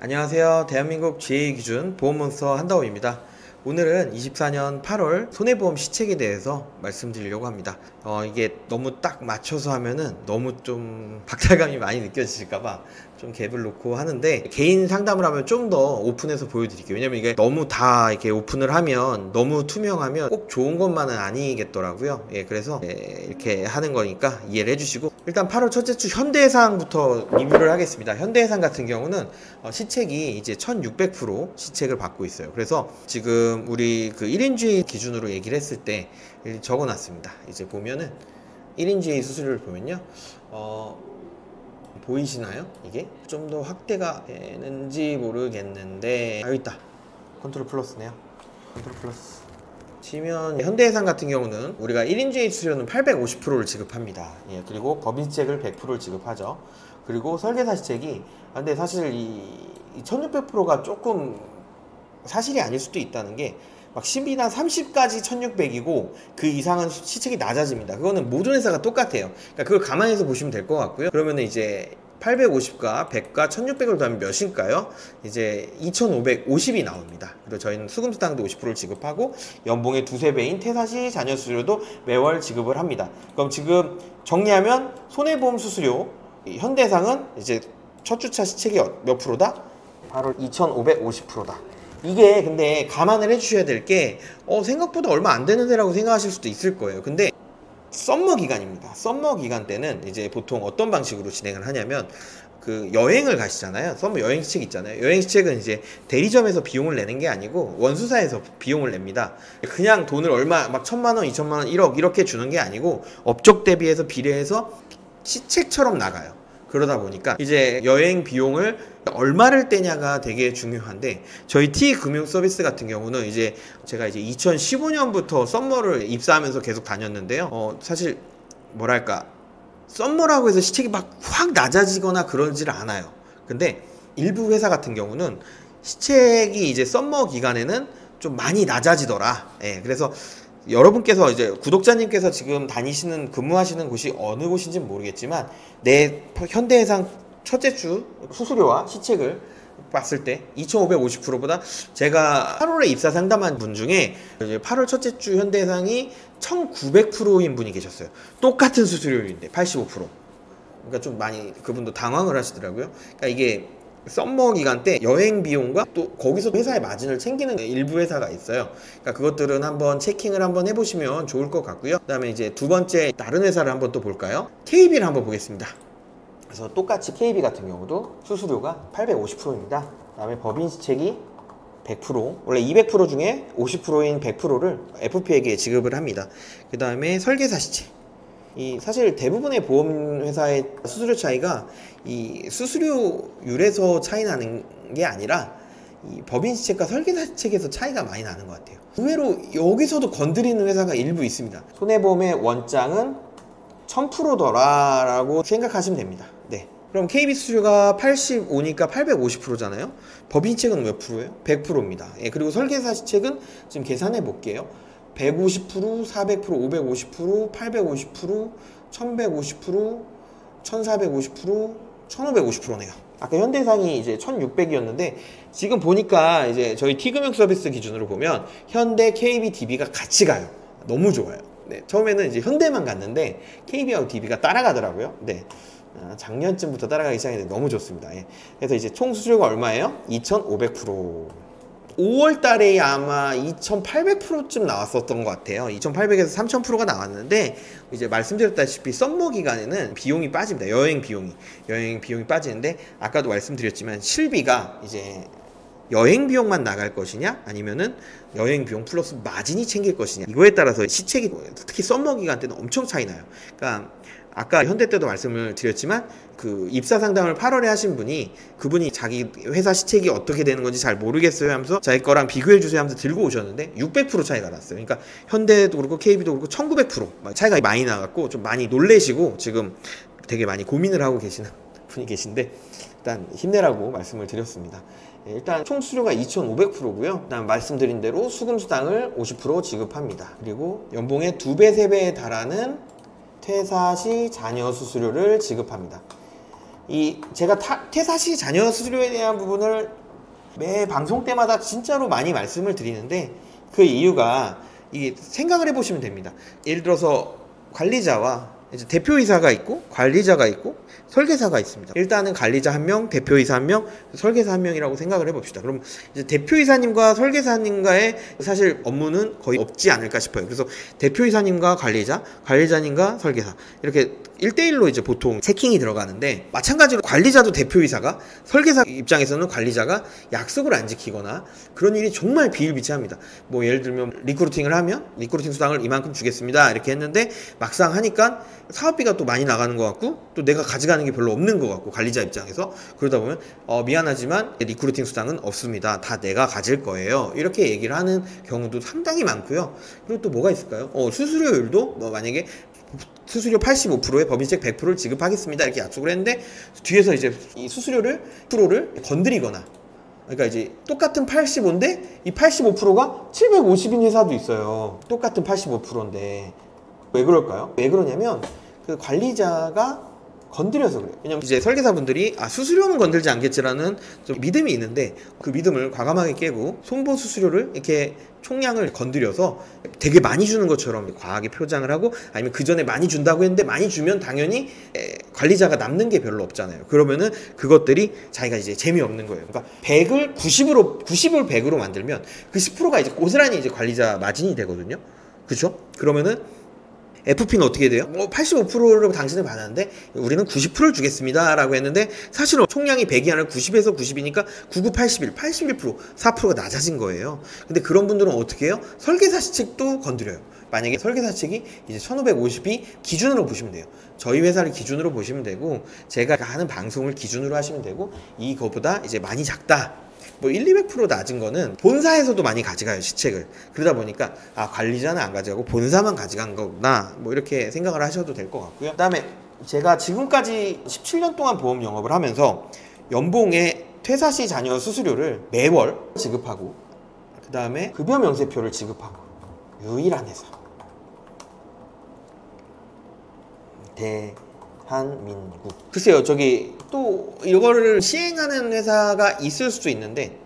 안녕하세요. 대한민국 GA 기준 보험몬스터 한다호입니다. 오늘은 24년 8월 손해보험 시책에 대해서 말씀드리려고 합니다. 이게 너무 딱 맞춰서 하면은 너무 좀 박탈감이 많이 느껴지실까봐 좀 갭을 놓고 하는데, 개인 상담을 하면 좀 더 오픈해서 보여드릴게요. 왜냐면 이게 너무 다 이렇게 오픈을 하면, 너무 투명하면 꼭 좋은 것만은 아니겠더라고요. 그래서 이렇게 하는 거니까 이해를 해주시고, 일단 8월 첫째 주 현대해상부터 리뷰를 하겠습니다. 현대해상 같은 경우는 시책이 이제 1600% 시책을 받고 있어요. 그래서 지금 우리 그 1인주의 기준으로 얘기를 했을 때 적어놨습니다. 이제 보면은 1인주의 수수료를 보면요, 보이시나요? 이게 좀 더 확대가 되는지 모르겠는데, 여기 있다. 컨트롤 플러스네요. 컨트롤 플러스 치면, 현대해상 같은 경우는 우리가 1인주의 수수료는 850%를 지급합니다. 그리고 법인시책을 100%를 지급하죠. 그리고 설계사 시책이, 근데 사실 이 1600%가 조금 사실이 아닐 수도 있다는 게, 막 10이나 30까지 1600이고 그 이상은 시책이 낮아집니다. 그거는 모든 회사가 똑같아요. 그러니까 그걸 감안해서 보시면 될 것 같고요. 그러면 이제 850과 100과 1600을 더하면 몇일까요? 이제 2550이 나옵니다. 그리고 저희는 수금수당도 50%를 지급하고, 연봉의 두세 배인 퇴사시 자녀 수수료도 매월 지급을 합니다. 그럼 지금 정리하면, 손해보험 수수료 현대해상은 이제 첫 주차 시책이 몇 프로다? 바로 2550%다. 이게 근데 감안을 해주셔야 될 게, 생각보다 얼마 안 되는 데라고 생각하실 수도 있을 거예요. 근데 썸머 기간입니다. 썸머 기간 때는 이제 보통 어떤 방식으로 진행을 하냐면, 그 여행을 가시잖아요. 썸머 여행 시책 있잖아요. 여행 시책은 이제 대리점에서 비용을 내는 게 아니고 원수사에서 비용을 냅니다. 그냥 돈을 얼마, 막 1000만원, 2000만원, 1억 이렇게 주는 게 아니고 업적 대비해서 비례해서 시책처럼 나가요. 그러다 보니까 이제 여행 비용을 얼마를 떼냐가 되게 중요한데, 저희 T금융 서비스 같은 경우는 이제 제가 이제 2015년부터 썸머를 입사하면서 계속 다녔는데요. 사실 뭐랄까, 썸머라고 해서 시책이 막 확 낮아지거나 그러질 않아요. 근데 일부 회사 같은 경우는 시책이 이제 썸머 기간에는 좀 많이 낮아지더라. 그래서 여러분께서, 이제 구독자님께서 지금 다니시는, 근무하시는 곳이 어느 곳인지는 모르겠지만, 내 현대해상 첫째 주 수수료와 시책을 봤을 때 2550%보다, 제가 8월에 입사 상담한 분 중에 이제 8월 첫째 주 현대해상이 1900%인 분이 계셨어요. 똑같은 수수료인데 85%. 그러니까 좀 많이 그분도 당황을 하시더라고요. 그러니까 이게 썸머 기간 때 여행 비용과 또 거기서 회사의 마진을 챙기는 일부 회사가 있어요. 그러니까 그것들은 한번 체킹을 한번 해보시면 좋을 것 같고요. 그 다음에 이제 두 번째, 다른 회사를 한번 또 볼까요? KB를 한번 보겠습니다. 그래서 똑같이 KB 같은 경우도 수수료가 850%입니다. 그 다음에 법인시책이 100%, 원래 200% 중에 50%인 100%를 FP에게 지급을 합니다. 그 다음에 설계사 시책. 사실 대부분의 보험회사의 수수료 차이가 이 수수료율에서 차이 나는 게 아니라, 이 법인시책과 설계사 시책에서 차이가 많이 나는 것 같아요. 의외로 여기서도 건드리는 회사가 일부 있습니다. 손해보험의 원장은 1000%더라 라고 생각하시면 됩니다. 그럼 KB 수수료가 85니까 850%잖아요. 법인시책은 몇 프로예요? 100%입니다. 그리고 설계사 시책은 지금 계산해 볼게요. 150%, 400%, 550%, 850%, 1150%, 1450%, 1550%네요. 아까 현대해상이 이제 1600이었는데, 지금 보니까 이제 저희 T금융 서비스 기준으로 보면 현대, KB, DB가 같이 가요. 너무 좋아요. 처음에는 이제 현대만 갔는데 KB하고 DB가 따라가더라고요. 작년쯤부터 따라가기 시작했는데 너무 좋습니다. 그래서 이제 총 수수료가 얼마예요? 2500%. 5월 달에 아마 2800%쯤 나왔었던 것 같아요. 2800에서 3000%가 나왔는데, 이제 말씀드렸다시피 썸머 기간에는 비용이 빠집니다. 여행 비용이 빠지는데, 아까도 말씀드렸지만 실비가 이제 여행 비용만 나갈 것이냐, 아니면은 여행 비용 플러스 마진이 챙길 것이냐, 이거에 따라서 시책이, 특히 썸머 기간 때는 엄청 차이 나요. 그러니까 아까 현대 때도 말씀을 드렸지만, 그 입사 상담을 8월에 하신 분이, 그분이 자기 회사 시책이 어떻게 되는 건지 잘 모르겠어요 하면서 자기 거랑 비교해 주세요 하면서 들고 오셨는데 600% 차이가 났어요. 그러니까 현대도 그렇고 KB도 그렇고 1900% 차이가 많이 나갔고, 좀 많이 놀래시고 지금 되게 많이 고민을 하고 계시는 분이 계신데, 일단 힘내라고 말씀을 드렸습니다. 일단 총 수수료가 2500%고요. 그다음 말씀드린 대로 수금수당을 50% 지급합니다. 그리고 연봉의 2배, 3배에 달하는 퇴사 시 자녀 수수료를 지급합니다. 제가 퇴사 시 자녀 수수료에 대한 부분을 매 방송 때마다 진짜로 많이 말씀을 드리는데, 그 이유가 이게 생각을 해보시면 됩니다. 예를 들어서 관리자와 이제 대표이사가 있고 관리자가 있고 설계사가 있습니다. 일단은 관리자 1명, 대표이사 1명, 설계사 1명이라고 생각을 해봅시다. 그럼 이제 대표이사님과 설계사님과의 사실 업무는 거의 없지 않을까 싶어요. 그래서 대표이사님과 관리자, 관리자님과 설계사 이렇게 1대1로 이제 보통 채킹이 들어가는데, 마찬가지로 관리자도 대표이사가, 설계사 입장에서는 관리자가 약속을 안 지키거나 그런 일이 정말 비일비재합니다. 뭐 예를 들면 리크루팅을 하면 리크루팅 수당을 이만큼 주겠습니다 이렇게 했는데, 막상 하니까 사업비가 또 많이 나가는 것 같고 또 내가 가져가는 게 별로 없는 것 같고, 관리자 입장에서 그러다 보면 미안하지만 리크루팅 수당은 없습니다, 다 내가 가질 거예요 이렇게 얘기를 하는 경우도 상당히 많고요. 그리고 또 뭐가 있을까요? 수수료율도 뭐 만약에 수수료 85%에 법인세 100%를 지급하겠습니다 이렇게 약속을 했는데, 뒤에서 이제 이 수수료를 프로를 건드리거나, 그러니까 이제 똑같은 85인데 이 85%가 750인 회사도 있어요. 똑같은 85%인데 왜 그럴까요? 왜 그러냐면 그 관리자가 건드려서 그래요. 왜냐면 이제 설계사분들이 수수료는 건들지 않겠지라는 좀 믿음이 있는데, 그 믿음을 과감하게 깨고 손보 수수료를 이렇게 총량을 건드려서 되게 많이 주는 것처럼 과하게 표장을 하고, 아니면 그 전에 많이 준다고 했는데 많이 주면 당연히 관리자가 남는 게 별로 없잖아요. 그러면은 그것들이 자기가 이제 재미없는 거예요. 그러니까 100을 90을 100으로 만들면 그 10%가 이제 고스란히 이제 관리자 마진이 되거든요. 그렇죠? 그러면은 FP는 어떻게 돼요? 85%를 당신을 받았는데 우리는 90%를 주겠습니다 라고 했는데, 사실은 총량이 100이 아니라 90에서 90이니까 99, 81, 81%, 4%가 낮아진 거예요. 근데 그런 분들은 어떻게 해요? 설계사 측도 건드려요. 만약에 설계사 측이 이제 1550이 기준으로 보시면 돼요. 저희 회사를 기준으로 보시면 되고, 제가 하는 방송을 기준으로 하시면 되고, 이거보다 이제 많이 작다, 뭐 100~200% 낮은 거는 본사에서도 많이 가져가요, 시책을. 그러다 보니까 관리자는 안 가져가고 본사만 가져간 거구나, 뭐 이렇게 생각을 하셔도 될 것 같고요. 그 다음에 제가 지금까지 17년 동안 보험 영업을 하면서 연봉에 퇴사 시 자녀 수수료를 매월 지급하고, 그 다음에 급여 명세표를 지급하고, 유일한 회사 대한민국. 글쎄요, 저기 또 이거를 시행하는 회사가 있을 수도 있는데,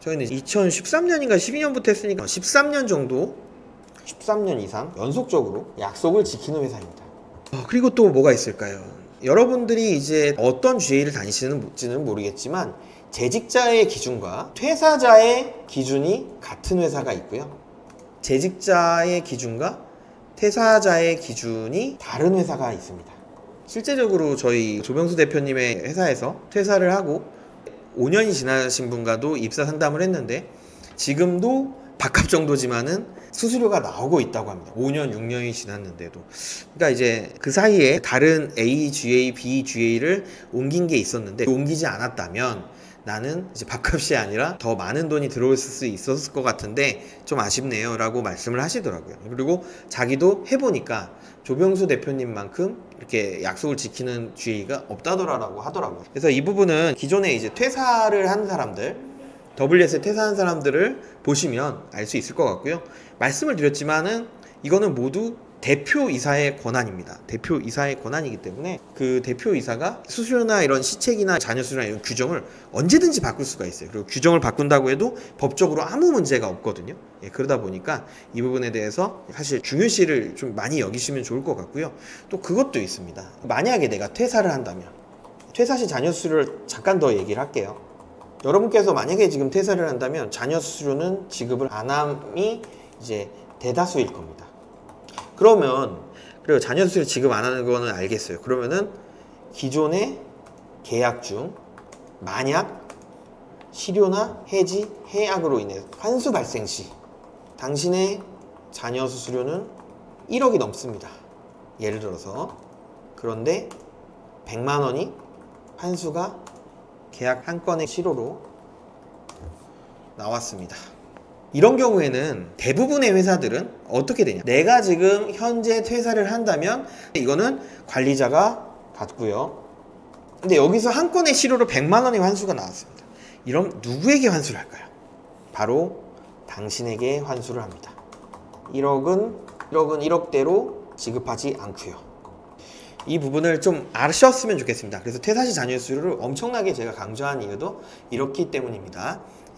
저희는 2013년인가 12년부터 했으니까 13년 정도, 13년 이상 연속적으로 약속을 지키는 회사입니다. 그리고 또 뭐가 있을까요? 여러분들이 이제 어떤 GA를 다니시는지는 모르겠지만 재직자의 기준과 퇴사자의 기준이 같은 회사가 있고요, 재직자의 기준과 퇴사자의 기준이 다른 회사가 있습니다. 실제적으로 저희 조병수 대표님의 회사에서 퇴사를 하고 5년이 지나신 분과도 입사 상담을 했는데, 지금도 밥값 정도지만은 수수료가 나오고 있다고 합니다. 5년, 6년이 지났는데도. 그러니까 이제 그 사이에 다른 A, GA, B, GA를 옮긴 게 있었는데, 옮기지 않았다면 나는 이제 밥값이 아니라 더 많은 돈이 들어올 수 있었을 것 같은데 좀 아쉽네요 라고 말씀을 하시더라고요. 그리고 자기도 해보니까 조병수 대표님만큼 이렇게 약속을 지키는 GA가 없다더라라고 하더라고요. 그래서 이 부분은 기존에 이제 퇴사를 한 사람들, WS에 퇴사한 사람들을 보시면 알 수 있을 것 같고요. 말씀을 드렸지만은 이거는 모두 대표이사의 권한입니다. 대표이사의 권한이기 때문에 그 대표이사가 수수료나 이런 시책이나 자녀 수수료나 이런 규정을 언제든지 바꿀 수가 있어요. 그리고 규정을 바꾼다고 해도 법적으로 아무 문제가 없거든요. 그러다 보니까 이 부분에 대해서 사실 중요시를 좀 많이 여기시면 좋을 것 같고요. 또 그것도 있습니다. 만약에 내가 퇴사를 한다면, 퇴사 시 자녀 수수료를 잠깐 더 얘기를 할게요. 여러분께서 만약에 지금 퇴사를 한다면 자녀 수수료는 지급을 안 함이 이제 대다수일 겁니다. 그러면, 그리고 자녀 수수료 지급 안 하는 거는 알겠어요. 그러면은 기존의 계약 중 만약 실효나 해지, 해약으로 인해 환수 발생 시 당신의 자녀 수수료는 1억이 넘습니다. 예를 들어서. 그런데 100만 원이 환수가 계약 한 건의 실효로 나왔습니다. 이런 경우에는 대부분의 회사들은 어떻게 되냐, 내가 지금 현재 퇴사를 한다면 이거는 관리자가 받고요, 근데 여기서 한 건의 실효로 100만 원의 환수가 나왔습니다. 이럼 누구에게 환수를 할까요? 바로 당신에게 환수를 합니다. 1억은 1억대로 지급하지 않고요. 이 부분을 좀 아셨으면 좋겠습니다. 그래서 퇴사시 잔여 수를 엄청나게 제가 강조한 이유도 이렇기 때문입니다.